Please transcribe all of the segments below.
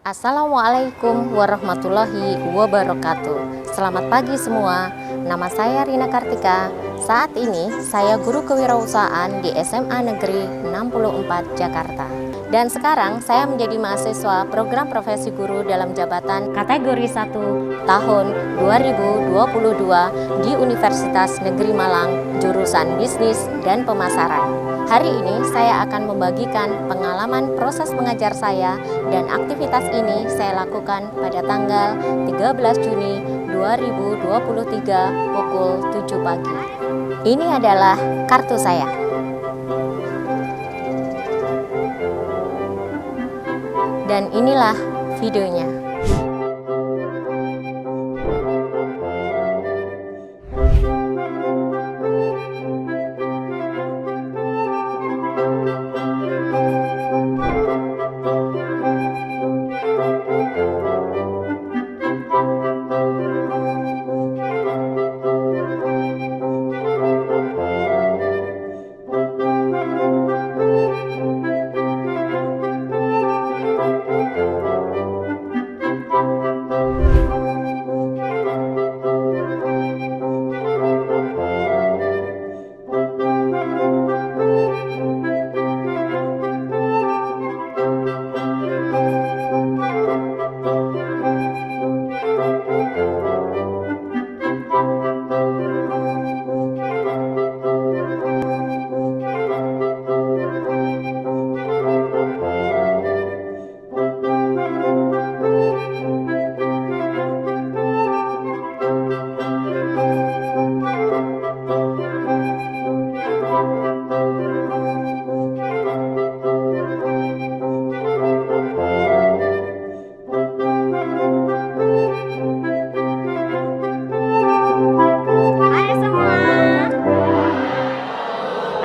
Assalamualaikum warahmatullahi wabarakatuh. Selamat pagi semua. Nama saya Rina Kartika. Saat ini saya guru kewirausahaan di SMA Negeri 64 Jakarta. Dan sekarang saya menjadi mahasiswa program profesi guru dalam jabatan kategori 1 tahun 2022 di Universitas Negeri Malang, jurusan Bisnis dan Pemasaran. Hari ini saya akan membagikan pengalaman proses mengajar saya dan aktivitas ini saya lakukan pada tanggal 13 Juni 2023 pukul 7 pagi. Ini adalah kartu saya. Dan inilah videonya.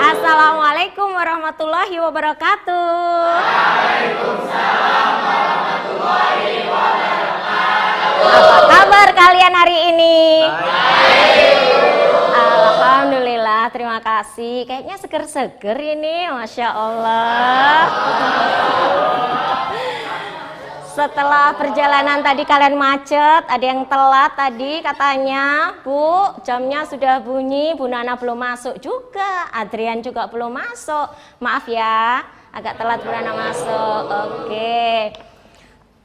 Assalamualaikum warahmatullahi wabarakatuh. Waalaikumsalam warahmatullahi wabarakatuh. Apa kabar kalian hari ini? Baik. Alhamdulillah, terima kasih. Kayaknya seger-seger ini, Masya Allah. Setelah perjalanan tadi kalian macet, ada yang telat tadi katanya, Bu, jamnya sudah bunyi, Bu Nana belum masuk juga, Adrian juga belum masuk. Maaf ya, agak telat Bu Nana masuk.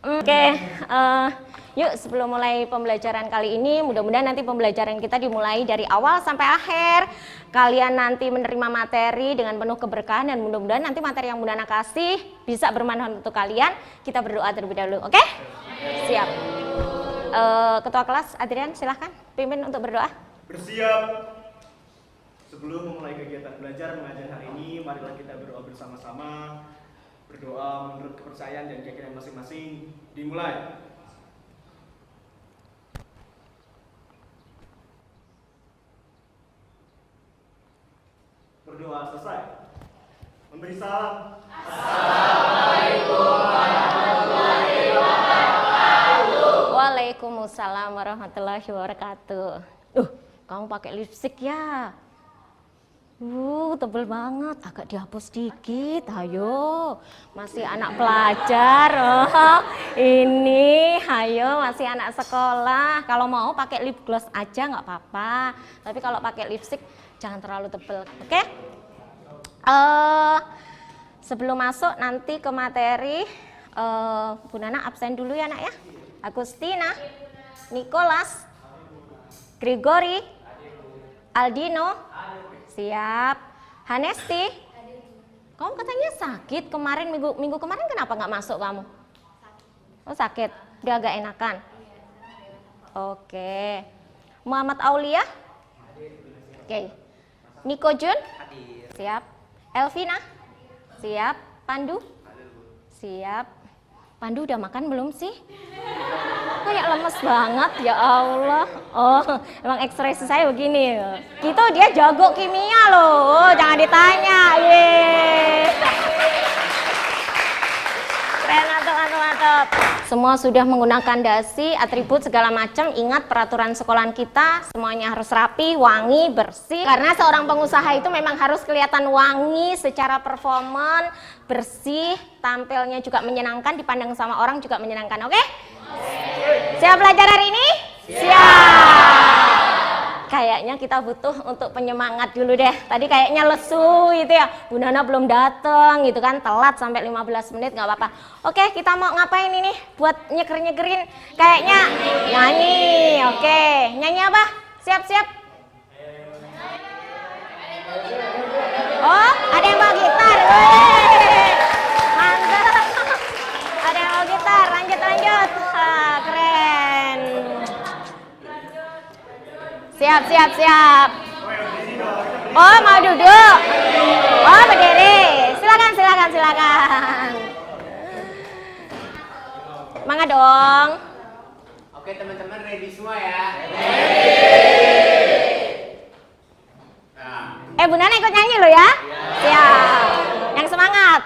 Oke, yuk sebelum mulai pembelajaran kali ini, mudah-mudahan nanti pembelajaran kita dimulai dari awal sampai akhir. Kalian nanti menerima materi dengan penuh keberkahan dan mudah-mudahan nanti materi yang Bu Nana kasih bisa bermanfaat untuk kalian. Kita berdoa terlebih dahulu, oke? Siap. Ketua kelas Adrian silahkan pimpin untuk berdoa. Bersiap. Sebelum memulai kegiatan belajar mengajar hari ini, marilah kita berdoa bersama-sama. Berdoa menurut kepercayaan dan keyakinan masing-masing. Dimulai. Berdoa selesai. Memberi salam. Assalamualaikum warahmatullahi wabarakatuh. Waalaikumsalam warahmatullahi wabarakatuh. Kamu pakai lipstik ya? Tebel banget, agak dihapus dikit, ayo. Masih anak pelajar, ini, ayo masih anak sekolah. Kalau mau pakai lip gloss aja nggak apa-apa. Tapi kalau pakai lipstik jangan terlalu tebel, oke? Sebelum masuk nanti ke materi, Bu Nana absen dulu ya nak ya. Agustina, Nicholas, Grigori, Aldino, siap. Hanesti, kamu katanya sakit kemarin minggu kemarin, kenapa nggak masuk kamu? Oh sakit, udah agak enakan. Oke. Muhammad Aulia, oke. Niko Jun, siap. Elvina, siap. Pandu, siap. Pandu udah makan belum sih? Kayak lemes banget, ya Allah. Oh, emang ekspresi saya begini. Gitu dia jago kimia loh, jangan ditanya. Yeay. Keren, mantap. Semua sudah menggunakan dasi, atribut segala macam. Ingat peraturan sekolahan kita, semuanya harus rapi, wangi, bersih. Karena seorang pengusaha itu memang harus kelihatan wangi secara performan, bersih, tampilnya juga menyenangkan, dipandang sama orang juga menyenangkan. Oke? Siap belajar hari ini? Siap. Kayaknya kita butuh untuk penyemangat dulu deh. Tadi kayaknya lesu gitu ya. Bu Nana belum datang gitu kan, telat sampai 15 menit nggak apa-apa. Oke, kita mau ngapain ini? Buat nyeger-nyegerin. Kayaknya nyanyi. Oke, nyanyi apa? Siap-siap. Oh, ada yang bawa gitar. Wih, mantap. Ada yang bawa gitar. Lanjut. Keren. Siap. Oh, mau duduk? Oh, berdiri. Silakan. Semangat dong. Oke, teman-teman ready semua ya? Bu Nana ikut nyanyi lo ya? Siap. Yang semangat.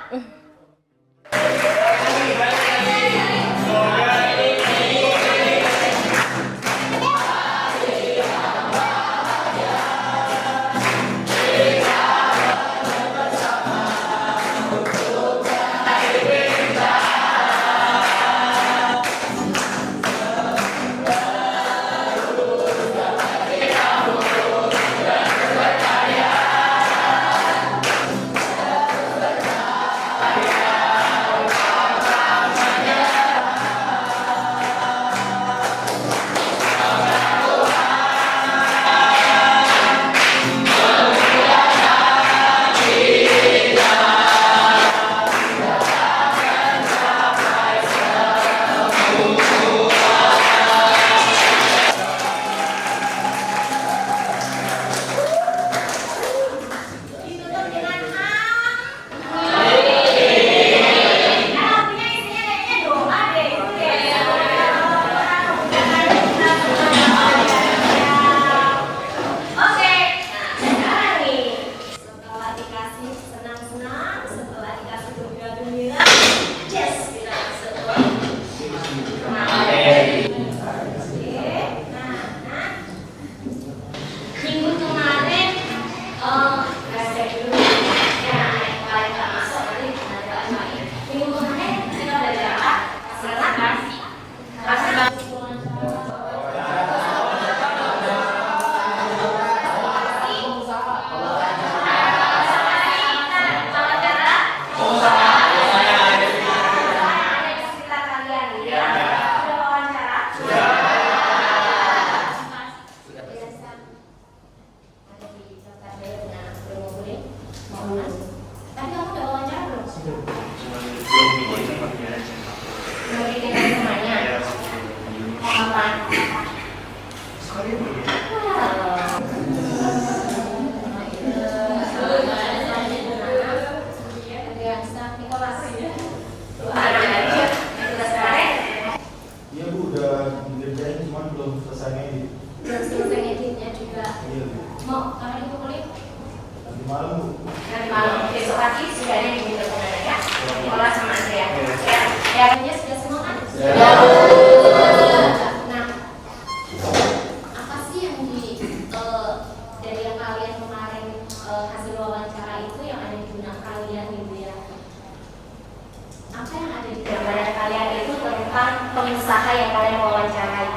Pengusaha yang kalian wawancarai,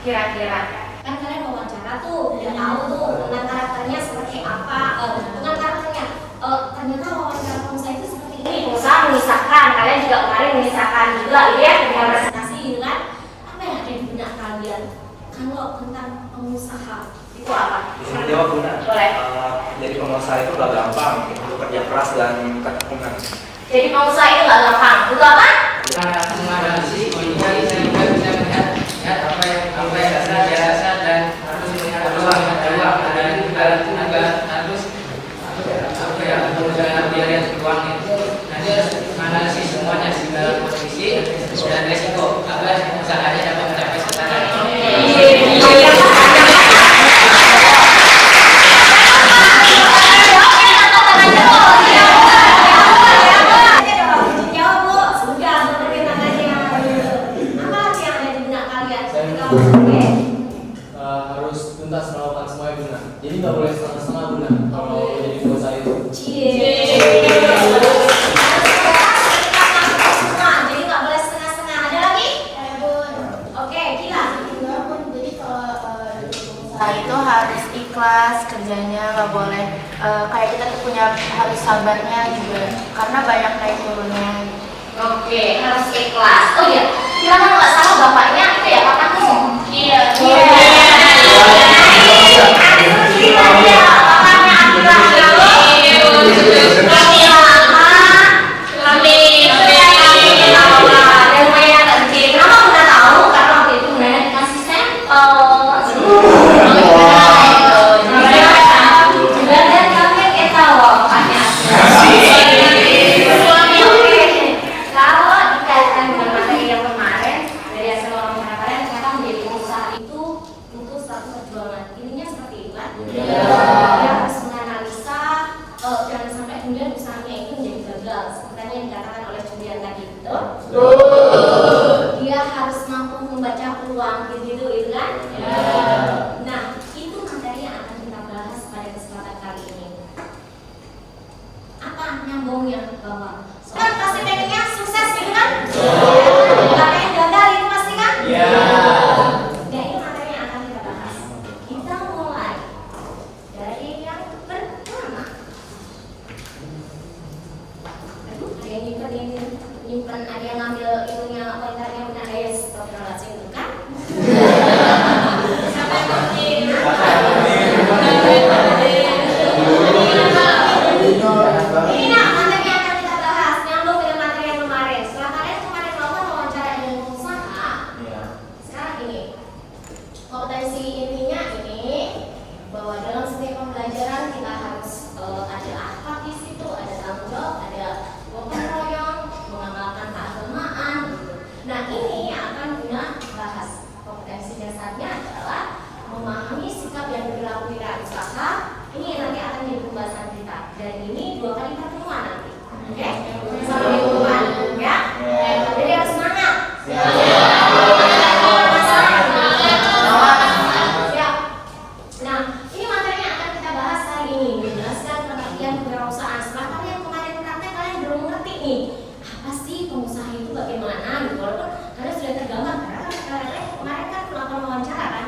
kira-kira kan kalian wawancara tuh udah tahu tuh dengan karakternya seperti apa, dengan karakternya ternyata wawancara pengusaha itu seperti ini. Pengusaha memisahkan, kalian juga kemarin memisahkan juga ya dengan presentasi gitu kan. Apa yang ada di benak kalian kalau tentang pengusaha itu apa? Bisa dijawab Bunda. Boleh. Jadi pengusaha itu gak gampang, itu kerja keras dan ketekunan. Jadi pengusaha itu nggak gampang, itu apa? Menganalisis, melihat, sehingga bisa melihat apa yang dirasa dan harus melihat peluang, dan juga harus perusahaan biaya peluangnya. Nanti harus menganalisis semuanya segala posisi dan resiko agar usahanya dapat mencapai sasaran. Jadi nggak boleh setengah-setengah Bunda kalau jadi dosa itu. Jadi nggak boleh setengah-setengah. Ada lagi? Oke, gila. Jadi kalau usaha itu harus ikhlas kerjanya, nggak boleh kayak kita tuh punya harus sabarnya juga karena banyak naik turunnya. Oke, harus ikhlas. Oh iya, kita kan nggak sama bapaknya itu ya kakakku. Iya. Dia harus mampu membaca peluang gitu itu kan? Nah, itu materi yang akan kita bahas pada kesempatan kali ini. Apa nyambungnya bahwa kan pasti pengennya sukses gitu kan? Gak pengen gagal itu pasti kan? Nah, itu materi yang akan kita bahas. Kita mulai dari yang pertama. Aduh, ada yang nyimpen, ada yang ngambil itunya pointernya benar guys. Astagfirullahaladzim itu kan? Siapa yang penting? Ini nak materi yang akan kita bahas nyambung dengan materi yang kemarin. Setelah kalian kemarin melakukan wawancara dengan pengusaha, sekarang ini kompetensi intinya ini bahwa dalam setiap pembelajaran kita harus ada apa di situ, ada tanggung jawab, ada gotong royong, mengamalkan keagamaan gitu. Nah ini yang akan kita bahas. Kompetensi dasarnya adalah memahami sikap yang berlaku di usaha. Ini nanti akan jadi pembahasan kita. Dan ini 2 kali pertemuan nanti. Oke? Sampai depan ya. Jadi harus semangat. Nah, ini materi yang akan kita bahas hari ini. Menjelaskan pengertian kewirausahaan. Setelah kalian kemarin praktek, kalian belum mengerti nih apa sih pengusaha itu bagaimana gitu. Walaupun kalian sudah tergambar karena kemarin kan melakukan wawancara kan.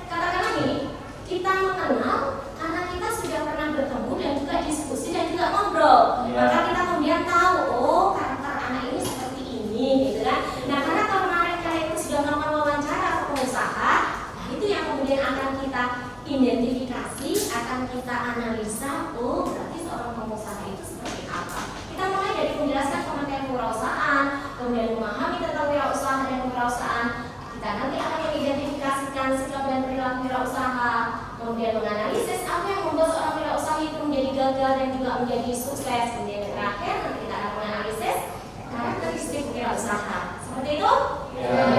Katakanlah nih, kita mengenal karena kita sudah pernah bertemu dan juga diskusi dan juga ngobrol. Maka kita kemudian tahu, oh karakter anak ini seperti ini gitu kan. Nah karena kemarin kalian itu sudah melakukan wawancara ke pengusaha, nah itu yang kemudian akan kita identifikasi, akan kita analisa, oh berarti seorang pengusaha itu seperti apa. Kita mulai dari menjelaskan pengertian kewirausahaan, kemudian memahami tentang wirausaha dan kewirausahaan. Kita nanti akan mengidentifikasikan sikap dan perilaku wirausaha, kemudian menganalisis apa yang membuat seorang wirausaha itu menjadi gagal dan juga menjadi sukses. Kemudian yang terakhir nanti kita akan menganalisis karakteristik wirausaha. Seperti itu?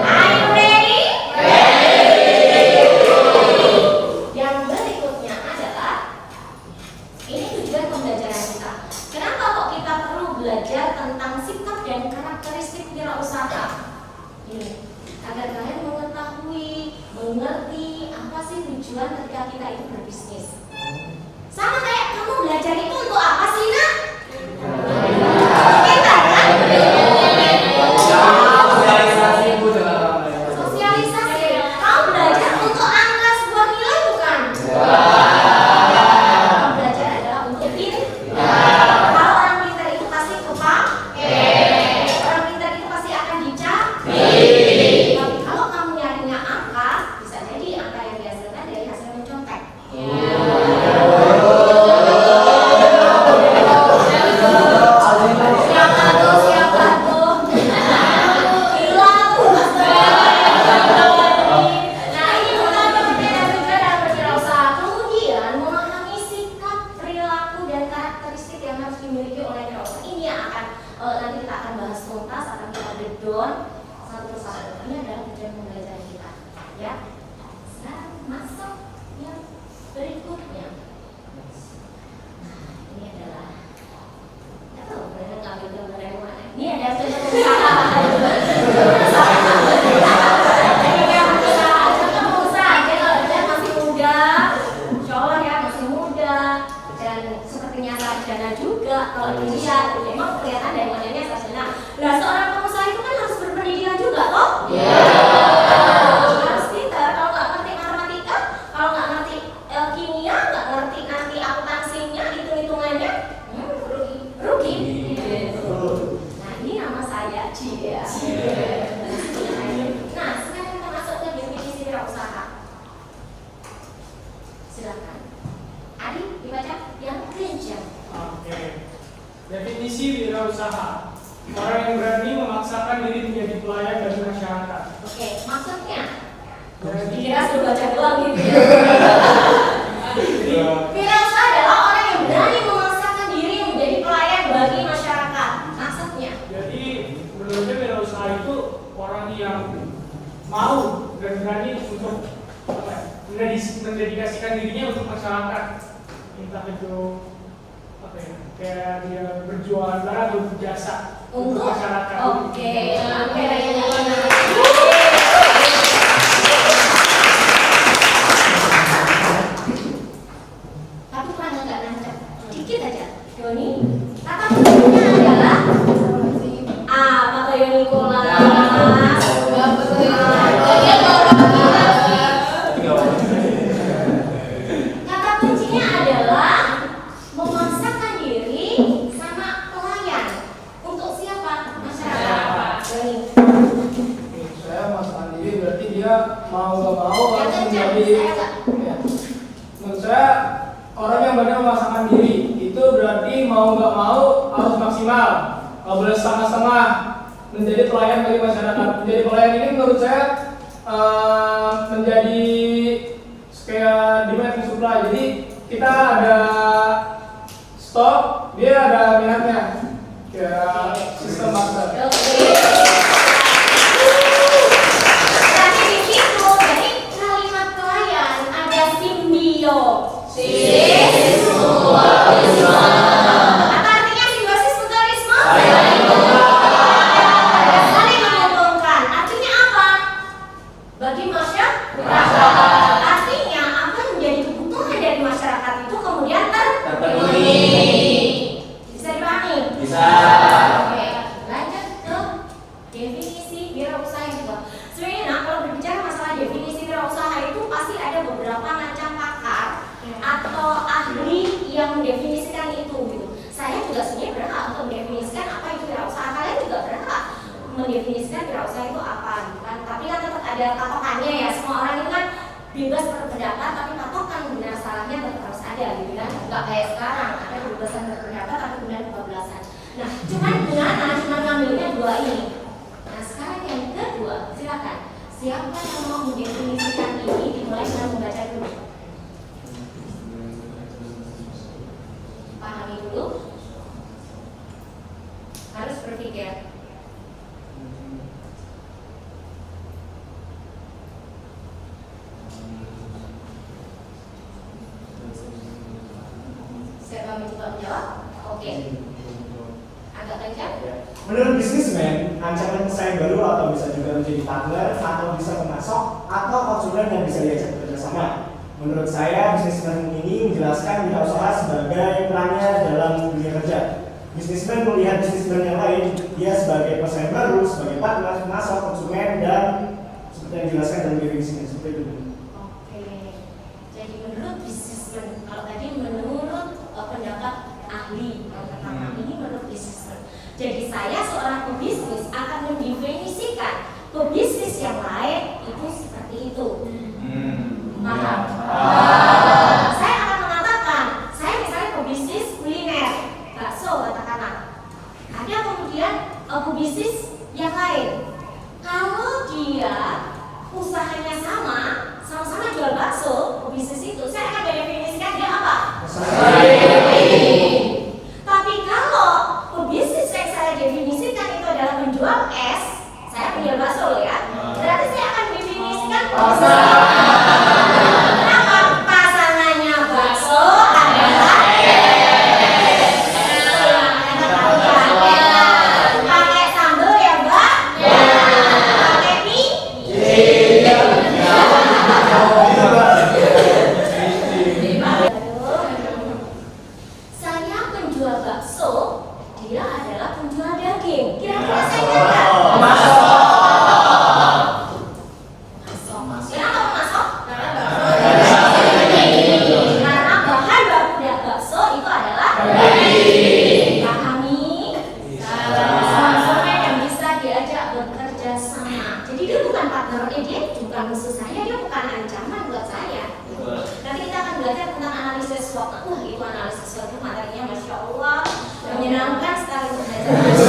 Are you ready? Yang berikutnya adalah ini tujuan pembelajaran kita. Kenapa kok kita perlu belajar tentang sikap dan karakteristik wirausaha? Ini agar kalian mengetahui, mengerti apa sih tujuan ketika kita itu berbisnis. Sama kayak kamu belajar itu untuk apa sih nak? Kita kan? Sosialisasi. Kamu belajar untuk angka sebuah nilai bukan? Kamu belajar adalah untuk kalau orang pintar itu pasti orang pintar itu pasti akan dicari. Tapi kalau kamu nyarinya angka, bisa jadi angka yang dihasilkan dari hasil mencontek. wirausaha. Orang yang berani memaksakan diri menjadi pelayan bagi masyarakat. Oke, maksudnya? Jadi, Kira sudah baca doang gitu ya. Wirausaha adalah orang yang berani memaksakan diri menjadi pelayan bagi masyarakat. Maksudnya? jadi menurut saya wirausaha itu orang yang mau dan berani untuk apa ya, mendedikasikan dirinya untuk masyarakat. Entah itu apa ya, kayak dia berjualan barang atau berjasa untuk masyarakat. Oke, oke. Tapi kurang agak nancap dikit aja. Doni, kata kuncinya adalah Pak Yoni Kolas. Kata kuncinya adalah memaksakan diri sama pelayan. Untuk siapa? Masyarakat. Doni. Saya memaksakan diri berarti dia mau nggak mau Ya, harus kencang. menjadi Saya nggak. ya. Menurut saya orang yang berani memaksakan diri itu berarti mau nggak mau harus maksimal, nggak boleh setengah-setengah menjadi pelayan bagi masyarakat. Menjadi pelayan ini menurut saya menjadi kayak demand and supply. Jadi kita ada stok, dia ada minatnya, kayak sistem pasar. Berarti di situ, jadi kalimat pelayan ada simbiosis. Apa artinya simbiosis mutualisme? Saling menguntungkan. Artinya apa? Bagi masyarakat. Artinya apa yang menjadi kebutuhan dari masyarakat itu kemudian terpenuhi. Bisa dipahami? Bisa. Oke, lanjut ke definisi wirausaha juga. Sebenarnya nah, kalau berbicara masalah definisi wirausaha itu pasti ada beberapa macam pakar atau ahli yang mendefinisikan itu gitu. Saya juga sebenarnya berhak untuk mendefinisikan apa itu wirausaha. Kalian juga berhak mendefinisikan wirausaha itu apa gitu kan. Tapi kan tetap ada patokannya ya. Semua orang itu kan bebas berpendapat, tapi patokan benar salahnya tetap harus ada gitu kan. Enggak kayak sekarang ada kebebasan berpendapat tapi kemudian kebablasan. Nah, cuman gimana? Cuman ngambilnya dua ini. Nah, sekarang yang kedua, silakan. Siapa yang mau mendefinisikan ini dimulai dengan membaca dulu. Pahami dulu. Harus berpikir. Siapa mencoba menjawab? Oke. Agak kencang. Menurut bisnismen, ancaman pesaing baru atau bisa juga menjadi partner atau bisa pemasok atau konsumen yang bisa diajak bekerja sama. Menurut saya, bisnismen ini menjelaskan wirausaha sebagai perannya dalam dunia kerja. Bisnismen melihat bisnismen yang lain, dia sebagai pesaing baru, sebagai partner, pemasok, konsumen, dan seperti yang dijelaskan dalam definisinya seperti itu. Oke. Jadi menurut bisnismen, kalau tadi menurut pendapat ahli, kalau pertama ini menurut bisnismen. Jadi saya seorang pebisnis akan mendefinisikan pebisnis yang lain itu seperti itu. Paham? Saya akan mengatakan, saya misalnya pebisnis kuliner, bakso katakanlah. Ada kemudian pebisnis yang lain. Kalau dia usahanya sama-sama jual bakso, pebisnis itu, saya akan mendefinisikan dia apa? Tapi kalau pebisnis yang saya definisikan itu adalah menjual es, saya penjual bakso loh ya. Berarti saya akan definisikan kenapa pasangannya bakso adalah es. Pakai sambal ya Mbak? Pakai mie? Saya penjual bakso, dia adalah penjual daging. Kira-kira saya nyata? Masuk. Kenapa masuk? Karena bahan baku bakso itu adalah daging. Pahami? Konsumen yang bisa diajak bekerja sama. Jadi dia bukan partnernya, dia bukan musuh saya, dia bukan ancaman buat saya. Nanti kita akan belajar tentang analisis SWOT. Itu analisis SWOT itu materinya Masya Allah menyenangkan sekali untuk belajar.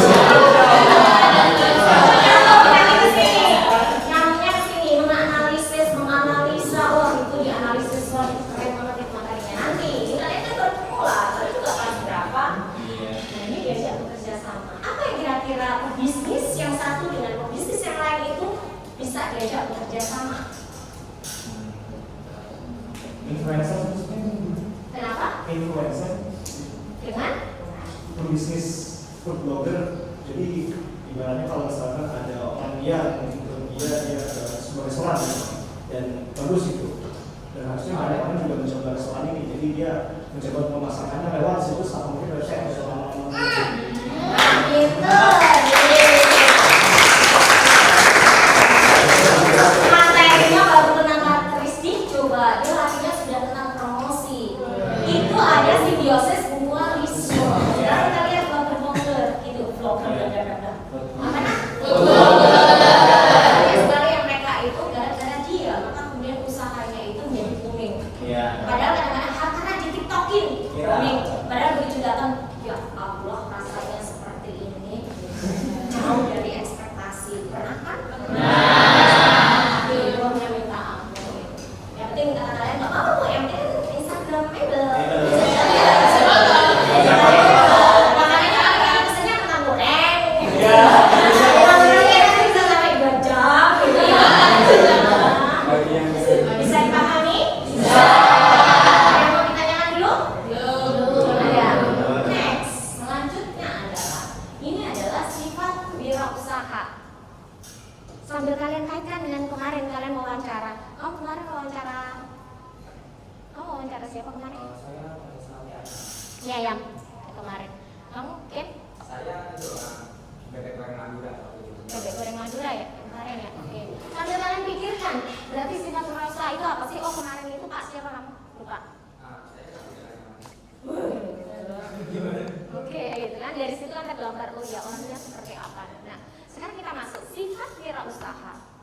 Influencer maksudnya? Kenapa? Influencer, Dengan? pebisnis, food blogger. Jadi ibaratnya kalau misalkan ada orang dia mungkin dia ada sebuah restoran dan bagus itu, dan harusnya banyak orang juga mencoba restoran ini. Jadi dia mencoba memasarkannya lewat situs atau mungkin website restoran. Gitu. Materinya baru tentang karakteristik, coba dia larinya sudah tentang promosi. Itu ada simbiosis mutualisme. Sekarang kita lihat blogger itu blogger mana? Banyak sekali yang mereka itu gara-gara dia, maka kemudian usahanya itu menjadi booming. Padahal kadang-kadang karena di TikTokin booming. Padahal begitu datang, ya Allah rasanya seperti ini, jauh dari ekspektasi. Pernah kan? Uangnya minta ampun. Yang penting kata kalian nggak apa-apa, yang penting Instagramable. Makanya kalau pesennya tentang goreng. Gorengnya nanti bisa sampai 2 jam. Bisa dipahami? Bisa. Yang mau ditanyakan dulu? Ya. Next, selanjutnya adalah ini adalah sifat wirausaha. Sambil kalian kaitkan dengan kemarin kalian wawancara. Kamu kemarin wawancara. Kamu wawancara siapa kemarin? Iya yang kemarin. Kamu Ken? Saya itu bebek goreng Madura. Bebek goreng Madura ya kemarin ya. Oke. Sambil kalian pikirkan, berarti sifat wirausaha itu apa sih? Oh kemarin itu Pak siapa kamu? Lupa. Oke, gitu kan dari situ kan tergambar oh ya orangnya seperti apa. Nah, sekarang kita masuk sifat wirausaha.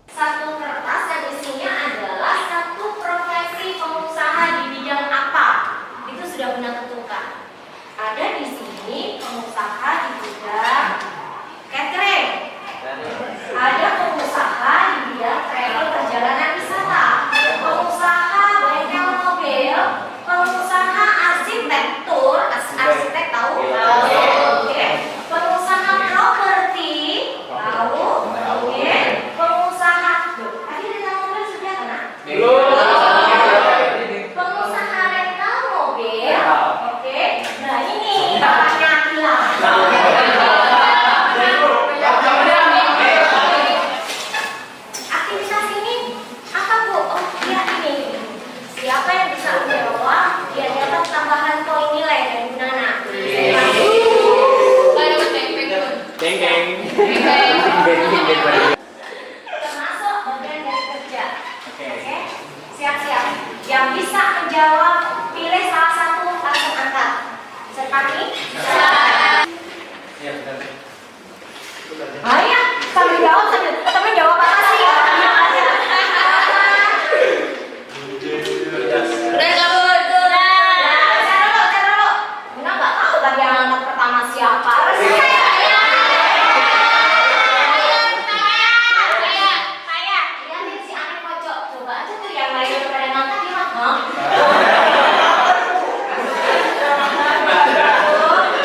Satu kertas dan isinya adalah satu profesi pengusaha di bidang apa. Itu sudah benar tentukan. Ada di sini pengusaha di bidang catering. Ada pengusaha di bidang travel perjalanan wisata. Pengusaha bengkel mobil. Pengusaha arsitektur. Arsitek tahu? Oke. Pengusaha properti. Tahu? Oke. Pengusaha. Tadi rental mobil sudah kan? Pengusaha rental mobil. Oke. Nah ini bapaknya hilang. Aktivitas ini apa Bu? Oh iya ini. Siapa yang bisa menjawab? Dia dapat tambahan poin nilai dari Bu Nana. Termasuk bagian dari kerja. Oke. Siap-siap. Yang bisa menjawab pilih salah satu langsung angkat. Sertani? Iya, benar. Ayo, sambil jawab sambil teman jawab apa sih? Udah kabur itu lah. Cari dulu. Bunda nggak tahu tadi yang angkat pertama siapa. Saya. Lihat si Ani pojok. Coba aja tuh yang lain udah pada ngangkat hilang.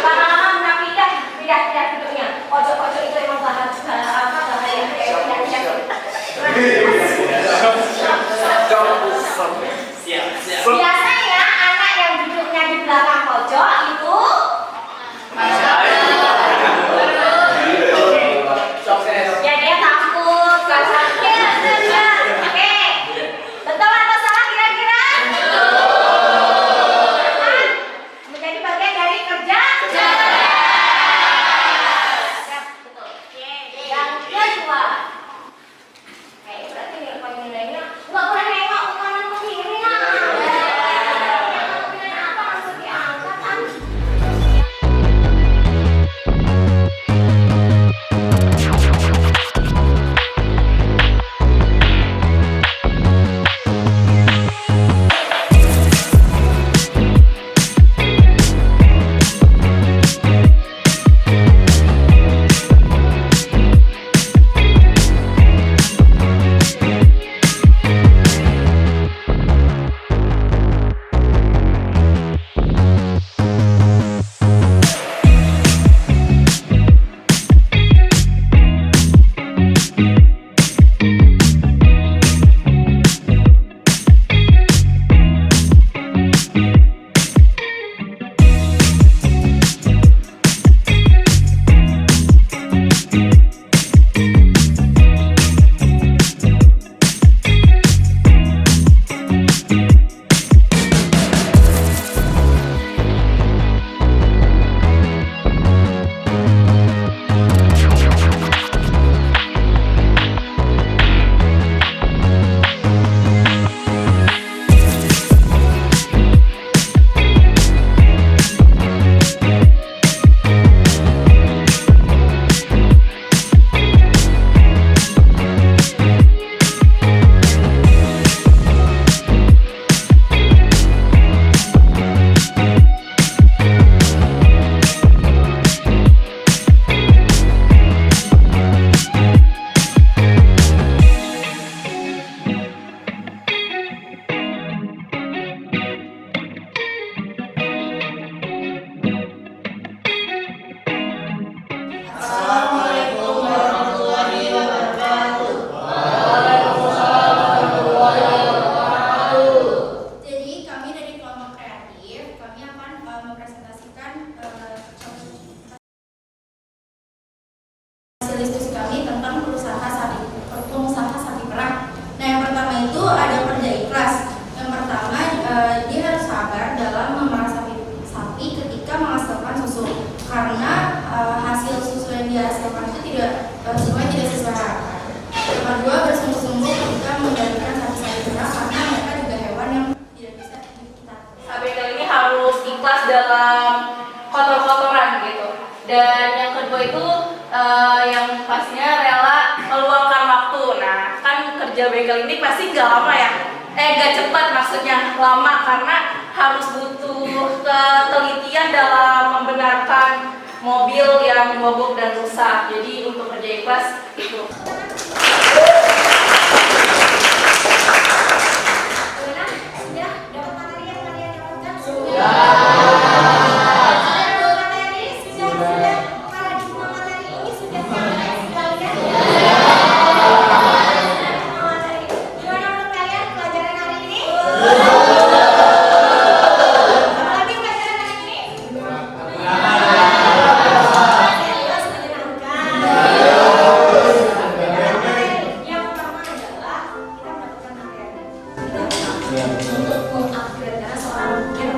Lama-lama udah pindah duduknya. Pojok-pojok itu emang bahaya. Biasanya anak yang duduknya di belakang pojok itu ya dia takut. Oke, betul atau salah kira-kira? pasti nggak lama ya. Nggak cepat maksudnya, lama karena harus butuh ketelitian dalam membenarkan mobil yang mogok dan rusak. Jadi untuk kerja ikhlas itu. Sudah dapat materi yang kalian dapatkan? Sudah. Materi sudah paradigma materi ini sudah sampai sekalian. Materi. Gimana menurut kalian pelajaran hari ini? Apalagi pelajaran hari ini? Jelas menyenangkan. Yang pertama adalah kita mendapatkan materi. Untuk mengupgrade karena seorang yang